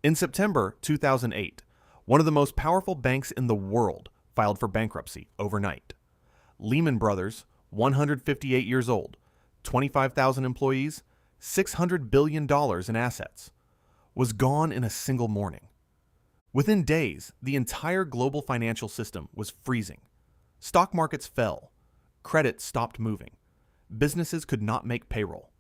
In September 2008, one of the most powerful banks in the world filed for bankruptcy overnight. Lehman Brothers, 158 years old, 25,000 employees, $600 billion in assets, was gone in a single morning. Within days, the entire global financial system was freezing. Stock markets fell. Credit stopped moving. Businesses could not make payroll.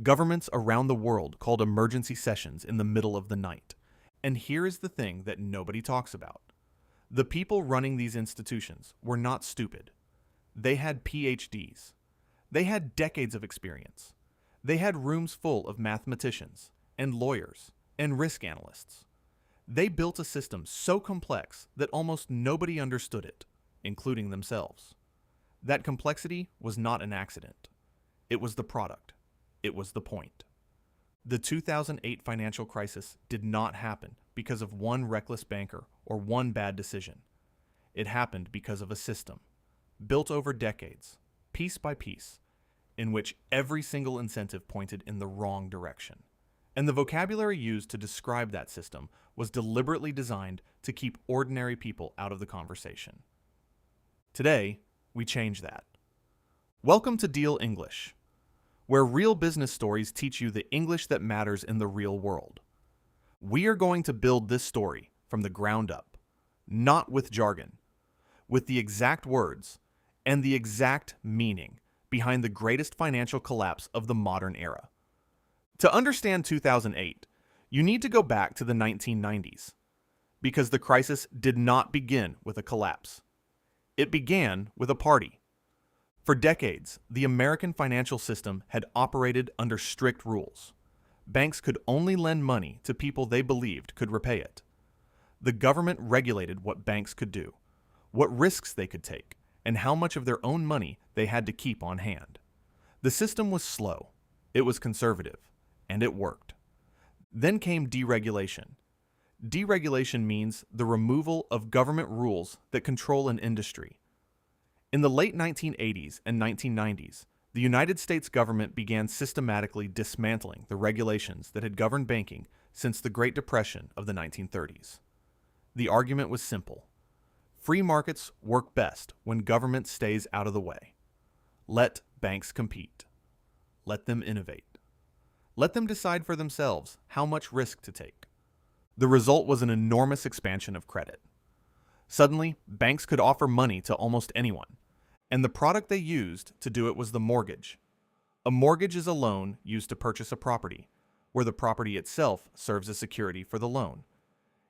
Governments around the world called emergency sessions in the middle of the night. And here is the thing that nobody talks about. The people running these institutions were not stupid. They had PhDs. They had decades of experience. They had rooms full of mathematicians and lawyers and risk analysts. They built a system so complex that almost nobody understood it, including themselves. That complexity was not an accident. It was the product. It was the point. The 2008 financial crisis did not happen because of one reckless banker or one bad decision. It happened because of a system, built over decades, piece by piece, in which every single incentive pointed in the wrong direction. And the vocabulary used to describe that system was deliberately designed to keep ordinary people out of the conversation. Today, we change that. Welcome to Deal English, where real business stories teach you the English that matters in the real world. We are going to build this story from the ground up, not with jargon, with the exact words and the exact meaning behind the greatest financial collapse of the modern era. To understand 2008, you need to go back to the 1990s, because the crisis did not begin with a collapse. It began with a party. For decades, the American financial system had operated under strict rules. Banks could only lend money to people they believed could repay it. The government regulated what banks could do, what risks they could take, and how much of their own money they had to keep on hand. The system was slow, it was conservative, and it worked. Then came deregulation. Deregulation means the removal of government rules that control an industry. In the late 1980s and 1990s, the United States government began systematically dismantling the regulations that had governed banking since the Great Depression of the 1930s. The argument was simple. Free markets work best when government stays out of the way. Let banks compete. Let them innovate. Let them decide for themselves how much risk to take. The result was an enormous expansion of credit. Suddenly, banks could offer money to almost anyone, and the product they used to do it was the mortgage. A mortgage is a loan used to purchase a property, where the property itself serves as security for the loan.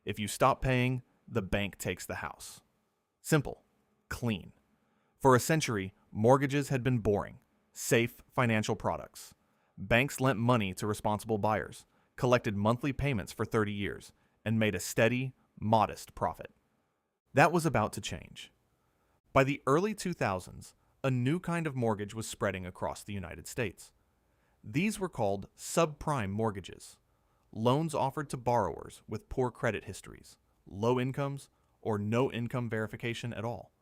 If you stop paying, the bank takes the house. Simple, clean. For a century, mortgages had been boring, safe financial products. Banks lent money to responsible buyers, collected monthly payments for 30 years, and made a steady, modest profit. That was about to change. By the early 2000s, a new kind of mortgage was spreading across the United States. These were called subprime mortgages, loans offered to borrowers with poor credit histories, low incomes, or no income verification at all.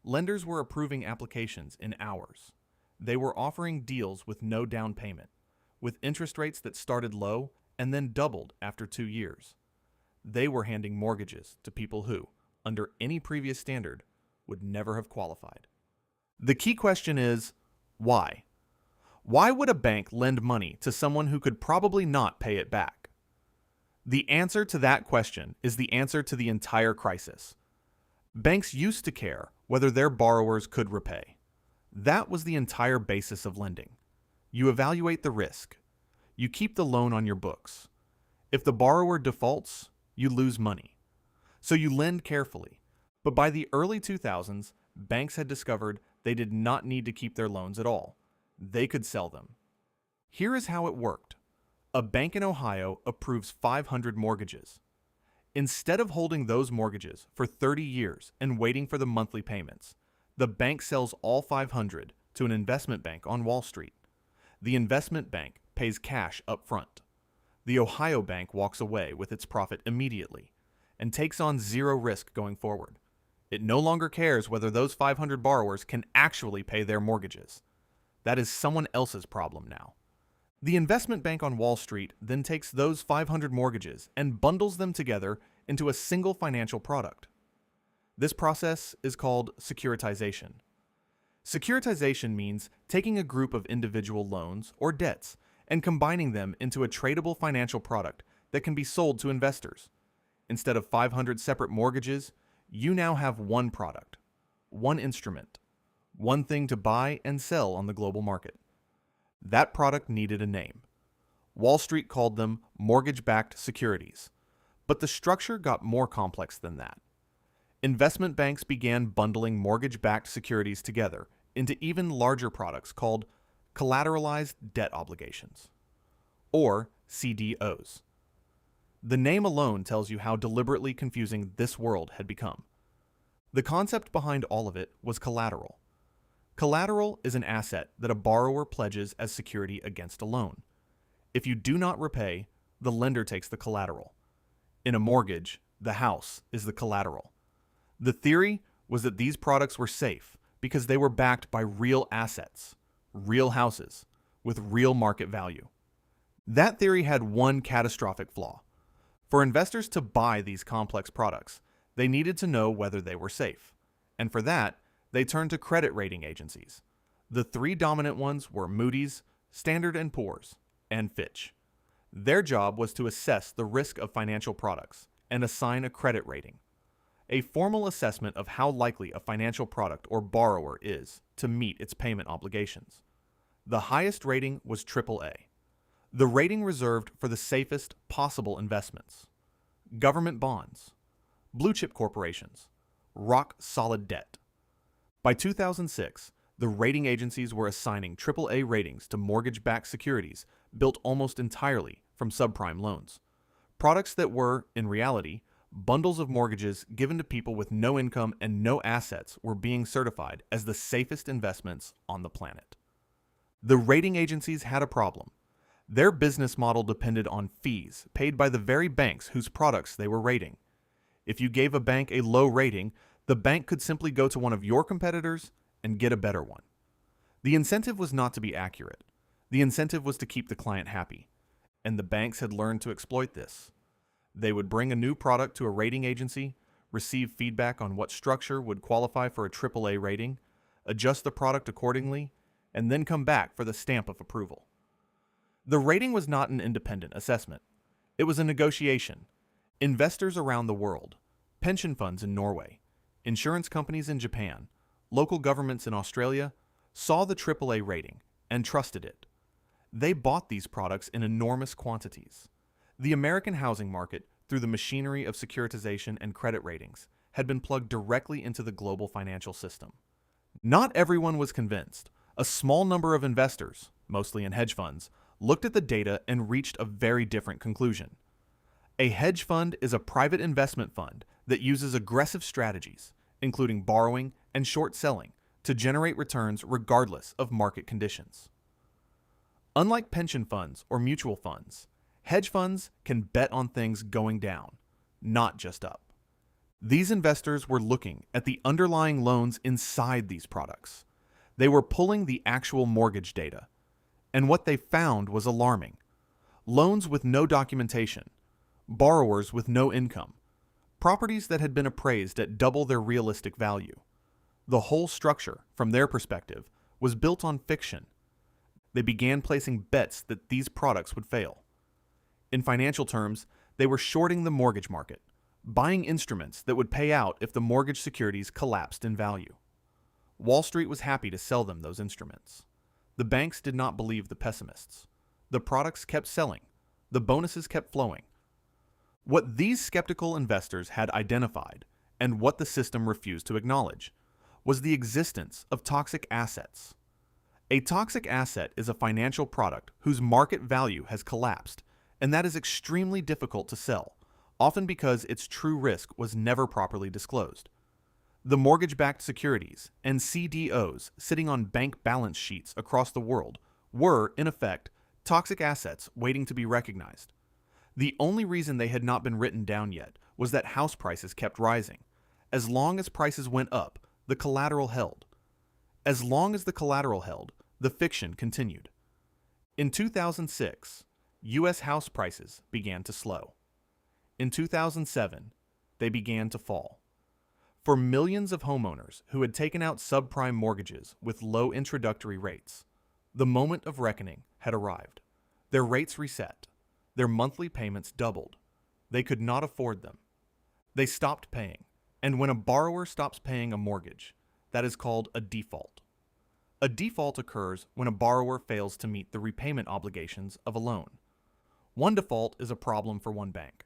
Lenders were approving applications in hours. They were offering deals with no down payment, with interest rates that started low and then doubled after 2 years. They were handing mortgages to people who, under any previous standard, would never have qualified. The key question is, why? Why would a bank lend money to someone who could probably not pay it back? The answer to that question is the answer to the entire crisis. Banks used to care whether their borrowers could repay. That was the entire basis of lending. You evaluate the risk. You keep the loan on your books. If the borrower defaults, you lose money. So you lend carefully. But by the early 2000s, banks had discovered they did not need to keep their loans at all. They could sell them. Here is how it worked. A bank in Ohio approves 500 mortgages. Instead of holding those mortgages for 30 years and waiting for the monthly payments, the bank sells all 500 to an investment bank on Wall Street. The investment bank pays cash up front. The Ohio bank walks away with its profit immediately and takes on zero risk going forward. It no longer cares whether those 500 borrowers can actually pay their mortgages. That is someone else's problem now. The investment bank on Wall Street then takes those 500 mortgages and bundles them together into a single financial product. This process is called securitization. Securitization means taking a group of individual loans or debts and combining them into a tradable financial product that can be sold to investors. Instead of 500 separate mortgages, you now have one product, one instrument, one thing to buy and sell on the global market. That product needed a name. Wall Street called them mortgage-backed securities, but the structure got more complex than that. Investment banks began bundling mortgage-backed securities together into even larger products called collateralized debt obligations, or CDOs. The name alone tells you how deliberately confusing this world had become. The concept behind all of it was collateral. Collateral is an asset that a borrower pledges as security against a loan. If you do not repay, the lender takes the collateral. In a mortgage, the house is the collateral. The theory was that these products were safe because they were backed by real assets, real houses, with real market value. That theory had one catastrophic flaw. For investors to buy these complex products, they needed to know whether they were safe. And for that, they turned to credit rating agencies. The three dominant ones were Moody's, Standard & Poor's, and Fitch. Their job was to assess the risk of financial products and assign a credit rating, a formal assessment of how likely a financial product or borrower is to meet its payment obligations. The highest rating was AAA, the rating reserved for the safest possible investments. Government bonds, blue chip corporations, rock-solid debt. By 2006, the rating agencies were assigning AAA ratings to mortgage-backed securities built almost entirely from subprime loans, products that were, in reality, bundles of mortgages given to people with no income and no assets were being certified as the safest investments on the planet. The rating agencies had a problem. Their business model depended on fees paid by the very banks whose products they were rating. If you gave a bank a low rating, the bank could simply go to one of your competitors and get a better one. The incentive was not to be accurate. The incentive was to keep the client happy. And the banks had learned to exploit this. They would bring a new product to a rating agency, receive feedback on what structure would qualify for a AAA rating, adjust the product accordingly, and then come back for the stamp of approval. The rating was not an independent assessment. It was a negotiation. Investors around the world, pension funds in Norway, insurance companies in Japan, local governments in Australia, saw the AAA rating and trusted it. They bought these products in enormous quantities. The American housing market, through the machinery of securitization and credit ratings, had been plugged directly into the global financial system. Not everyone was convinced. A small number of investors, mostly in hedge funds, looked at the data and reached a very different conclusion. A hedge fund is a private investment fund that uses aggressive strategies, including borrowing and short selling, to generate returns regardless of market conditions. Unlike pension funds or mutual funds, hedge funds can bet on things going down, not just up. These investors were looking at the underlying loans inside these products. They were pulling the actual mortgage data, and what they found was alarming. Loans with no documentation, borrowers with no income, properties that had been appraised at double their realistic value. The whole structure, from their perspective, was built on fiction. They began placing bets that these products would fail. In financial terms, they were shorting the mortgage market, buying instruments that would pay out if the mortgage securities collapsed in value. Wall Street was happy to sell them those instruments. The banks did not believe the pessimists. The products kept selling. The bonuses kept flowing. What these skeptical investors had identified, and what the system refused to acknowledge, was the existence of toxic assets. A toxic asset is a financial product whose market value has collapsed, and that is extremely difficult to sell, often because its true risk was never properly disclosed. The mortgage-backed securities and CDOs sitting on bank balance sheets across the world were, in effect, toxic assets waiting to be recognized. The only reason they had not been written down yet was that house prices kept rising. As long as prices went up, the collateral held. As long as the collateral held, the fiction continued. In 2006, U.S. house prices began to slow. In 2007, they began to fall. For millions of homeowners who had taken out subprime mortgages with low introductory rates, the moment of reckoning had arrived. Their rates reset. Their monthly payments doubled. They could not afford them. They stopped paying. And when a borrower stops paying a mortgage, that is called a default. A default occurs when a borrower fails to meet the repayment obligations of a loan. One default is a problem for one bank,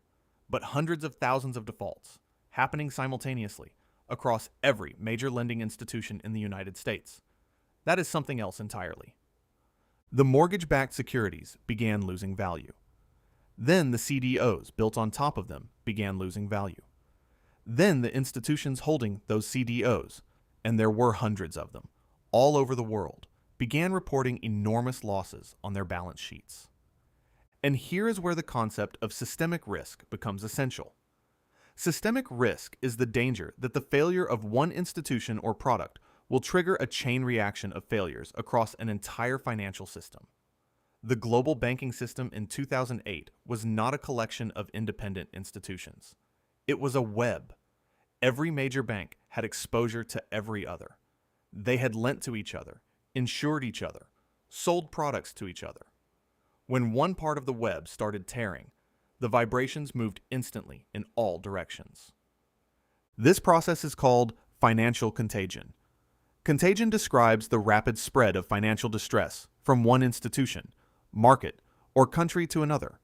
but hundreds of thousands of defaults, happening simultaneously across every major lending institution in the United States. That is something else entirely. The mortgage-backed securities began losing value. Then the CDOs built on top of them began losing value. Then the institutions holding those CDOs, and there were hundreds of them, all over the world, began reporting enormous losses on their balance sheets. And here is where the concept of systemic risk becomes essential. Systemic risk is the danger that the failure of one institution or product will trigger a chain reaction of failures across an entire financial system. The global banking system in 2008 was not a collection of independent institutions. It was a web. Every major bank had exposure to every other. They had lent to each other, insured each other, sold products to each other. When one part of the web started tearing, the vibrations moved instantly in all directions. This process is called financial contagion. Contagion describes the rapid spread of financial distress from one institution, market, or country to another.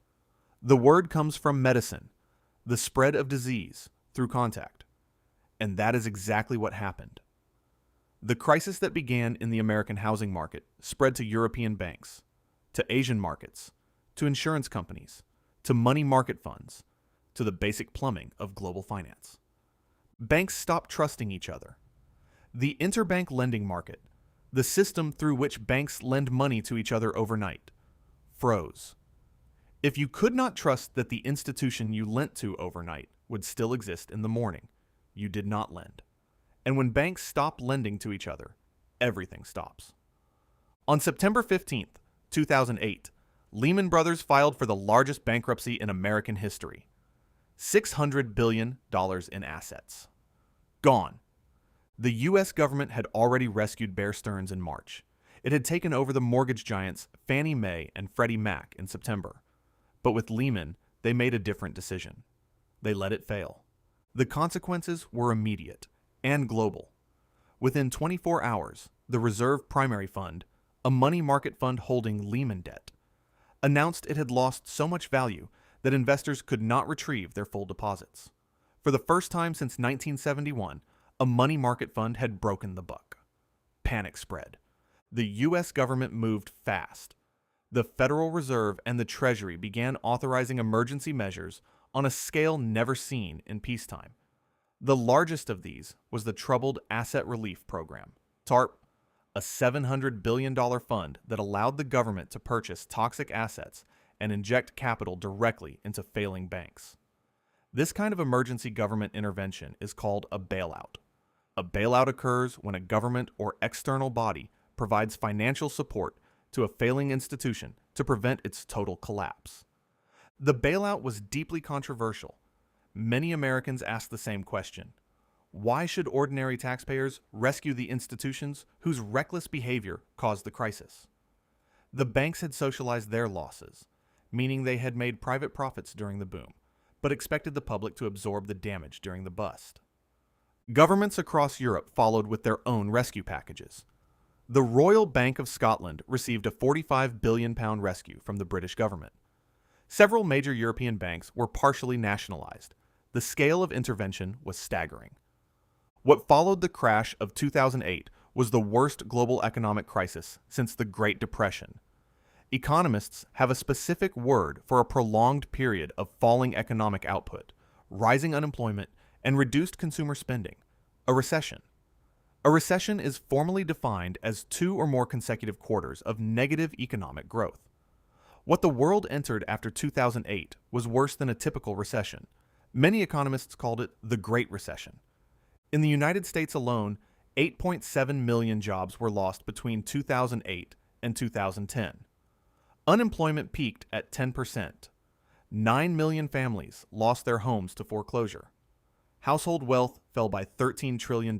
The word comes from medicine, the spread of disease through contact. And that is exactly what happened. The crisis that began in the American housing market spread to European banks, to Asian markets, to insurance companies, to money market funds, to the basic plumbing of global finance. Banks stopped trusting each other. The interbank lending market, the system through which banks lend money to each other overnight, froze. If you could not trust that the institution you lent to overnight would still exist in the morning, you did not lend. And when banks stop lending to each other, everything stops. On September 15th, 2008, Lehman Brothers filed for the largest bankruptcy in American history. $600 billion in assets. Gone. The U.S. government had already rescued Bear Stearns in March. It had taken over the mortgage giants Fannie Mae and Freddie Mac in September. But with Lehman, they made a different decision. They let it fail. The consequences were immediate and global. Within 24 hours, the Reserve Primary Fund, a money market fund holding Lehman debt, announced it had lost so much value that investors could not retrieve their full deposits. For the first time since 1971, a money market fund had broken the buck. Panic spread. The U.S. government moved fast. The Federal Reserve and the Treasury began authorizing emergency measures on a scale never seen in peacetime. The largest of these was the Troubled Asset Relief Program, TARP, a $700 billion fund that allowed the government to purchase toxic assets and inject capital directly into failing banks. This kind of emergency government intervention is called a bailout. A bailout occurs when a government or external body provides financial support to a failing institution to prevent its total collapse. The bailout was deeply controversial. Many Americans asked the same question. Why should ordinary taxpayers rescue the institutions whose reckless behavior caused the crisis? The banks had socialized their losses, meaning they had made private profits during the boom, but expected the public to absorb the damage during the bust. Governments across Europe followed with their own rescue packages. The Royal Bank of Scotland received a £45 billion rescue from the British government. Several major European banks were partially nationalized. The scale of intervention was staggering. What followed the crash of 2008 was the worst global economic crisis since the Great Depression. Economists have a specific word for a prolonged period of falling economic output, rising unemployment, and reduced consumer spending, a recession. A recession is formally defined as 2 or more consecutive quarters of negative economic growth. What the world entered after 2008 was worse than a typical recession. Many economists called it the Great Recession. In the United States alone, 8.7 million jobs were lost between 2008 and 2010. Unemployment peaked at 10%. 9 million families lost their homes to foreclosure. Household wealth fell by $13 trillion.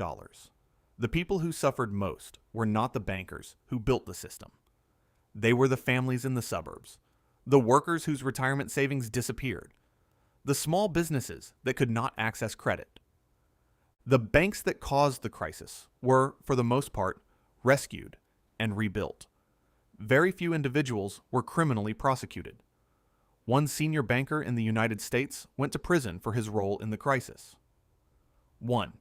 The people who suffered most were not the bankers who built the system. They were the families in the suburbs, the workers whose retirement savings disappeared, the small businesses that could not access credit. The banks that caused the crisis were, for the most part, rescued and rebuilt. Very few individuals were criminally prosecuted. One senior banker in the United States went to prison for his role in the crisis. 1.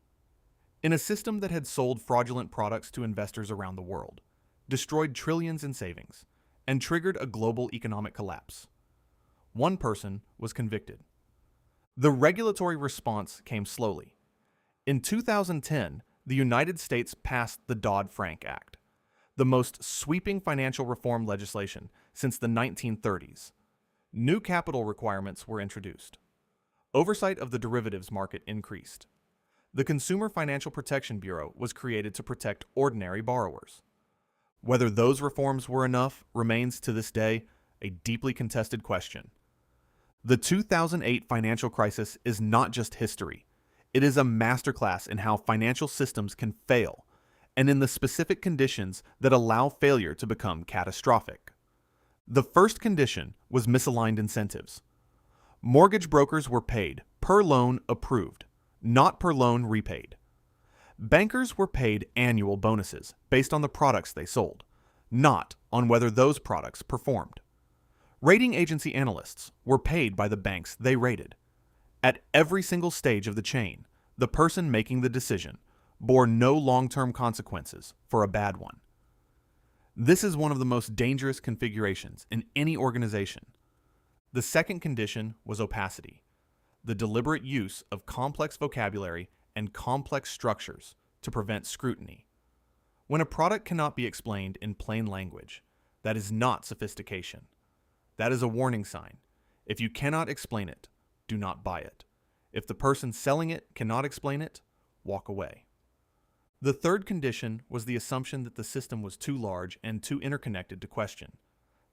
In a system that had sold fraudulent products to investors around the world, destroyed trillions in savings, and triggered a global economic collapse, one person was convicted. The regulatory response came slowly. In 2010, the United States passed the Dodd-Frank Act, the most sweeping financial reform legislation since the 1930s. New capital requirements were introduced. Oversight of the derivatives market increased. The Consumer Financial Protection Bureau was created to protect ordinary borrowers. Whether those reforms were enough remains to this day a deeply contested question. The 2008 financial crisis is not just history. It is a masterclass in how financial systems can fail and in the specific conditions that allow failure to become catastrophic. The first condition was misaligned incentives. Mortgage brokers were paid per loan approved, not per loan repaid. Bankers were paid annual bonuses based on the products they sold, not on whether those products performed. Rating agency analysts were paid by the banks they rated. At every single stage of the chain, the person making the decision bore no long-term consequences for a bad one. This is one of the most dangerous configurations in any organization. The second condition was opacity, the deliberate use of complex vocabulary and complex structures to prevent scrutiny. When a product cannot be explained in plain language, that is not sophistication. That is a warning sign. If you cannot explain it, do not buy it. If the person selling it cannot explain it, walk away. The third condition was the assumption that the system was too large and too interconnected to question.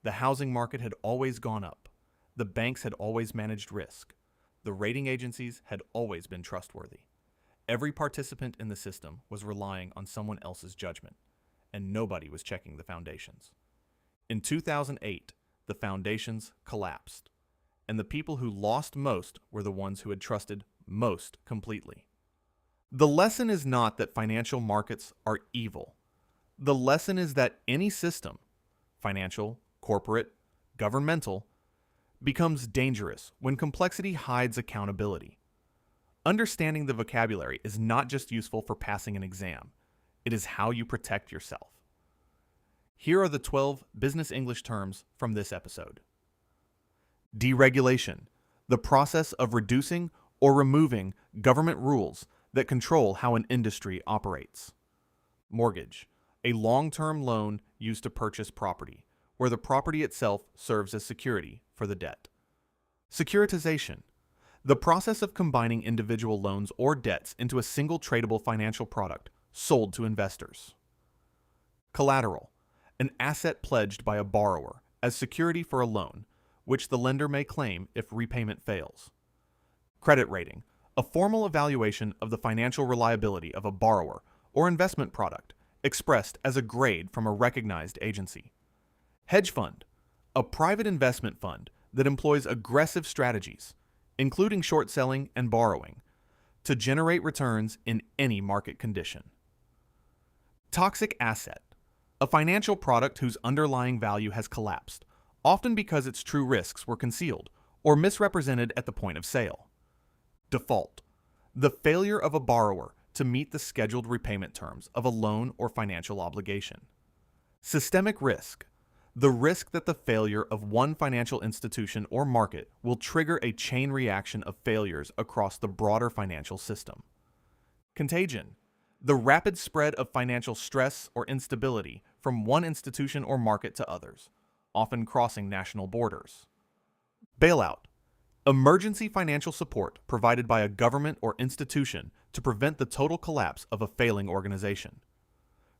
The housing market had always gone up. The banks had always managed risk. The rating agencies had always been trustworthy. Every participant in the system was relying on someone else's judgment, and nobody was checking the foundations. In 2008, the foundations collapsed, and the people who lost most were the ones who had trusted most completely. The lesson is not that financial markets are evil. The lesson is that any system, financial, corporate, governmental, becomes dangerous when complexity hides accountability. Understanding the vocabulary is not just useful for passing an exam. It is how you protect yourself. Here are the 12 business English terms from this episode. Deregulation, the process of reducing or removing government rules that control how an industry operates. Mortgage, a long-term loan used to purchase property, where the property itself serves as security for the debt. Securitization, the process of combining individual loans or debts into a single tradable financial product sold to investors. Collateral, an asset pledged by a borrower as security for a loan, which the lender may claim if repayment fails. Credit rating, a formal evaluation of the financial reliability of a borrower or investment product expressed as a grade from a recognized agency. Hedge fund, a private investment fund that employs aggressive strategies, including short selling and borrowing, to generate returns in any market condition. Toxic asset, a financial product whose underlying value has collapsed, often because its true risks were concealed or misrepresented at the point of sale. Default, the failure of a borrower to meet the scheduled repayment terms of a loan or financial obligation. Systemic risk, the risk that the failure of one financial institution or market will trigger a chain reaction of failures across the broader financial system. Contagion, the rapid spread of financial stress or instability from one institution or market to others, often crossing national borders. Bailout, emergency financial support provided by a government or institution to prevent the total collapse of a failing organization.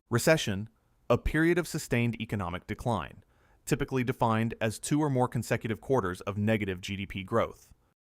Recession, a period of sustained economic decline, typically defined as 2 or more consecutive quarters of negative GDP growth.